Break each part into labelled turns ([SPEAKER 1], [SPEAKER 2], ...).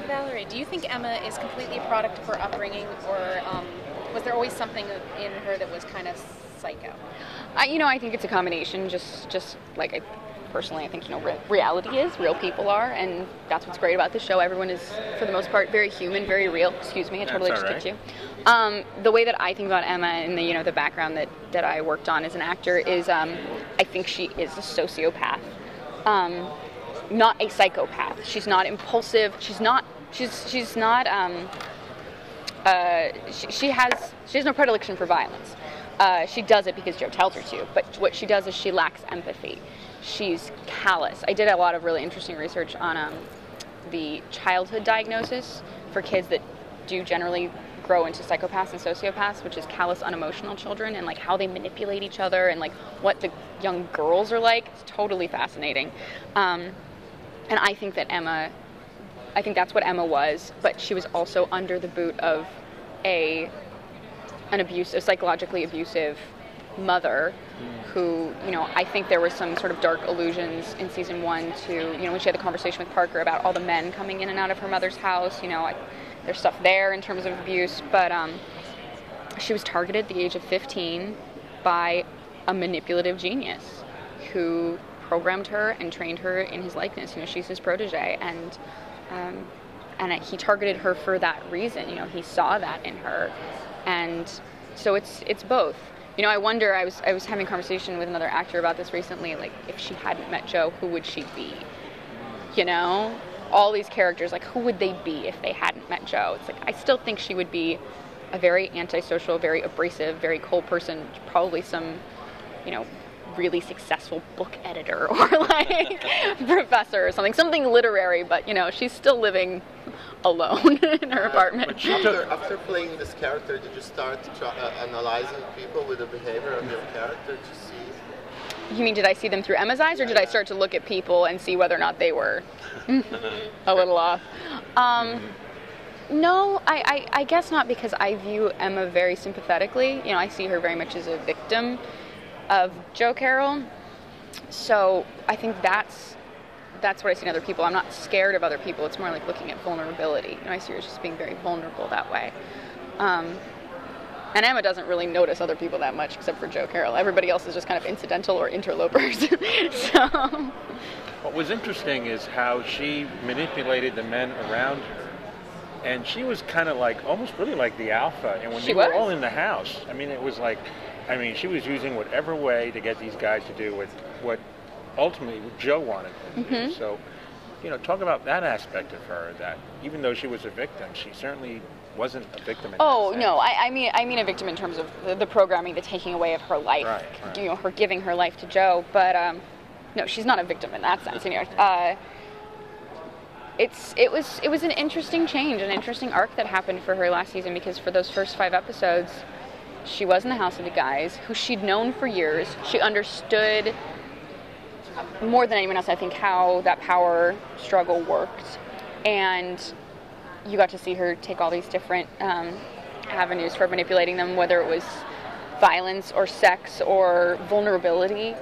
[SPEAKER 1] Valorie, do you think Emma is completely a product of her upbringing, or was there always something in her that was kind of psycho?
[SPEAKER 2] I think it's a combination. Just like personally, I think reality is, real people are, and that's what's great about this show. Everyone is, for the most part, very human, very real. Excuse me, I totally just kicked you. The way that I think about Emma and the background that I worked on as an actor is, I think she is a sociopath, not a psychopath. She's not impulsive. She has no predilection for violence. She does it because Joe tells her to, but what she does is she lacks empathy. She's callous. I did a lot of really interesting research on the childhood diagnosis for kids that do generally grow into psychopaths and sociopaths, which is callous, unemotional children, and like how they manipulate each other and like what the young girls are like. It's totally fascinating. And I think that's what Emma was, but she was also under the boot of a psychologically abusive mother who, I think there were some sort of dark allusions in season 1 to, when she had the conversation with Parker about all the men coming in and out of her mother's house, there's stuff there in terms of abuse, but she was targeted at the age of 15 by a manipulative genius who programmed her and trained her in his likeness. She's his protege, and he targeted her for that reason. He saw that in her, and so it's both. I wonder, I was having a conversation with another actor about this recently, like, if she hadn't met Joe, who would she be? All these characters, like, who would they be if they hadn't met Joe? It's like, I still think she would be a very antisocial, very abrasive, very cold person, probably some, really successful book editor or like professor or something literary, but she's still living alone in her apartment.
[SPEAKER 3] After playing this character, did you start analyzing people with the behavior of your character to see?
[SPEAKER 2] You mean, did I see them through Emma's eyes, or did I start to look at people and see whether or not they were a little off? No, I guess not, because I view Emma very sympathetically. I see her very much as a victim of Joe Carroll. So I think that's what I see in other people. I'm not scared of other people. It's more like looking at vulnerability. I see her as just being very vulnerable that way. And Emma doesn't really notice other people that much, except for Joe Carroll. Everybody else is just kind of incidental or interlopers. So
[SPEAKER 4] what was interesting is how she manipulated the men around her. And she was kind of like, almost really like the alpha. And when they were all in the house, it was like, she was using whatever way to get these guys to do with what ultimately Joe wanted them to do. So, talk about that aspect of her, that even though she was a victim, she certainly wasn't a victim in that sense.
[SPEAKER 2] No, I mean a victim in terms of the programming, the taking away of her life,
[SPEAKER 4] right.
[SPEAKER 2] Her giving her life to Joe, but no, she's not a victim in that sense. It was an interesting change, an interesting arc that happened for her last season, because for those first 5 episodes, she was in the house of the guys who she'd known for years. She understood more than anyone else, I think, how that power struggle worked, and you got to see her take all these different avenues for manipulating them, whether it was violence or sex or vulnerability.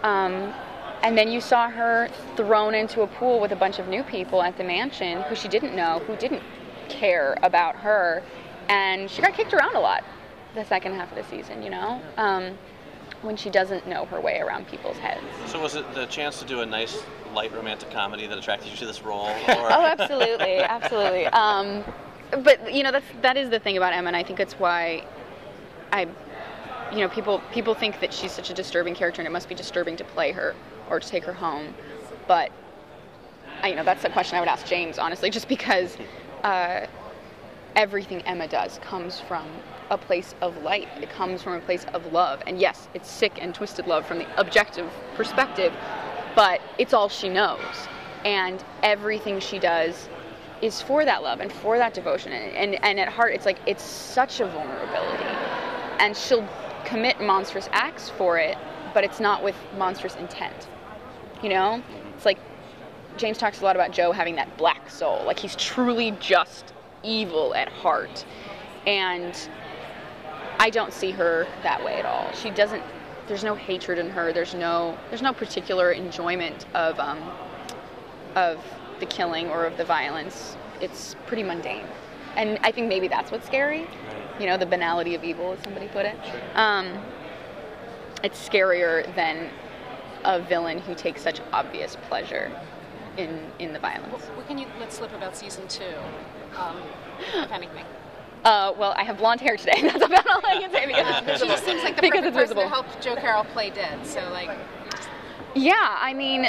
[SPEAKER 2] And then you saw her thrown into a pool with a bunch of new people at the mansion who she didn't know, who didn't care about her, and she got kicked around a lot the second half of the season, when she doesn't know her way around people's heads.
[SPEAKER 5] So was it the chance to do a nice, light romantic comedy that attracted you to this role? Or?
[SPEAKER 2] Oh, absolutely, absolutely. But, that is the thing about Emma, and I think it's why people think that she's such a disturbing character, and it must be disturbing to play her or to take her home. But, that's a question I would ask James, honestly, just because everything Emma does comes from a place of light. It comes from a place of love. And yes, it's sick and twisted love from the objective perspective, but it's all she knows. And everything she does is for that love and for that devotion. And at heart, it's such a vulnerability. And she'll commit monstrous acts for it, but it's not with monstrous intent. It's like James talks a lot about Joe having that black soul. Like, he's truly just evil at heart. And I don't see her that way at all. She doesn't, there's no hatred in her. There's no particular enjoyment of the killing or of the violence. It's pretty mundane. And I think maybe that's what's scary. You know, the banality of evil, as somebody put it. It's scarier than a villain who takes such obvious pleasure in the violence.
[SPEAKER 1] What can you let's slip about season 2, if anything?
[SPEAKER 2] Well, I have blonde hair today. That's about all I can say because it's
[SPEAKER 1] She
[SPEAKER 2] visible.
[SPEAKER 1] just seems like the
[SPEAKER 2] Because
[SPEAKER 1] perfect
[SPEAKER 2] it's
[SPEAKER 1] person to
[SPEAKER 2] visible.
[SPEAKER 1] help Joe Carroll play dead. So like,
[SPEAKER 2] Yeah, I mean,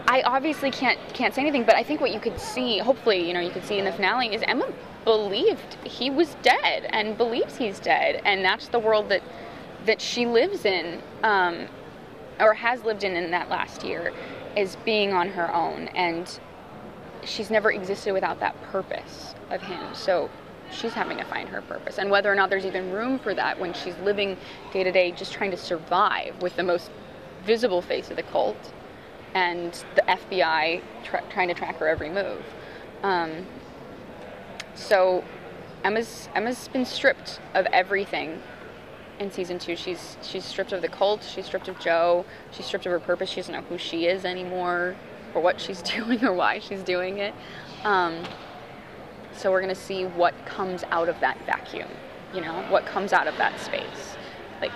[SPEAKER 2] I obviously can't say anything, but I think what you could see, hopefully, you know, you could see in the finale is Emma believed he was dead and believes he's dead, and that's the world that she lives in, or has lived in that last year, is being on her own, and she's never existed without that purpose of him. So she's having to find her purpose, and whether or not there's even room for that when she's living day to day just trying to survive with the most visible face of the cult and the FBI trying to track her every move. So Emma's been stripped of everything in season 2. She's stripped of the cult, she's stripped of Joe, she's stripped of her purpose. She doesn't know who she is anymore or what she's doing or why she's doing it. So we're gonna see what comes out of that vacuum, you know, what comes out of that space. Like,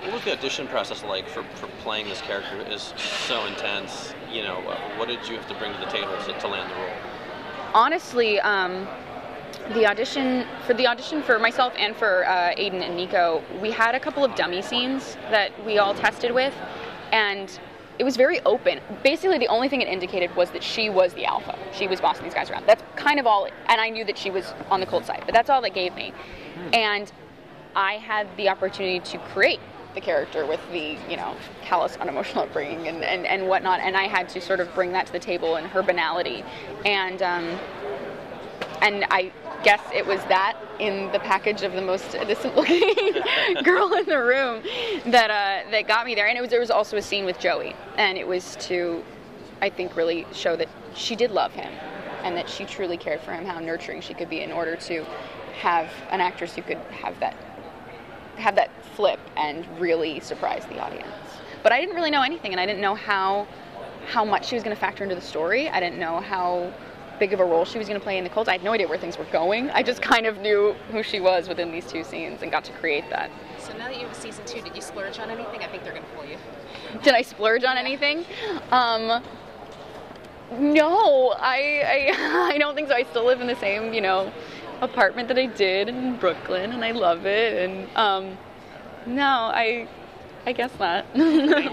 [SPEAKER 5] what was the audition process like for playing this character? It is so intense. You know, what did you have to bring to the table to land the role?
[SPEAKER 2] Honestly, the audition for myself and for Aiden and Nico, we had a couple of dummy scenes that we all tested with, and it was very open. Basically, the only thing it indicated was that she was the alpha. She was bossing these guys around. That's kind of all, and I knew that she was on the cult side, but that's all it gave me. And I had the opportunity to create the character with the, you know, callous, unemotional upbringing and whatnot, and I had to sort of bring that to the table and her banality. And I guess it was that in the package of the most innocent-looking girl in the room that got me there. And there was also a scene with Joey, and it was to, I think, really show that she did love him and that she truly cared for him, how nurturing she could be in order to have an actress who could have that flip and really surprise the audience. But I didn't really know anything, and I didn't know how much she was going to factor into the story. I didn't know how big of a role she was going to play in the cult. I had no idea where things were going. I just kind of knew who she was within these 2 scenes and got to create that.
[SPEAKER 1] so now that you have season 2, did you splurge on anything? I think they're going to pull you.
[SPEAKER 2] Did I splurge on anything? No, I don't think so. I still live in the same, you know, apartment that I did in Brooklyn, and I love it. And no, I guess not.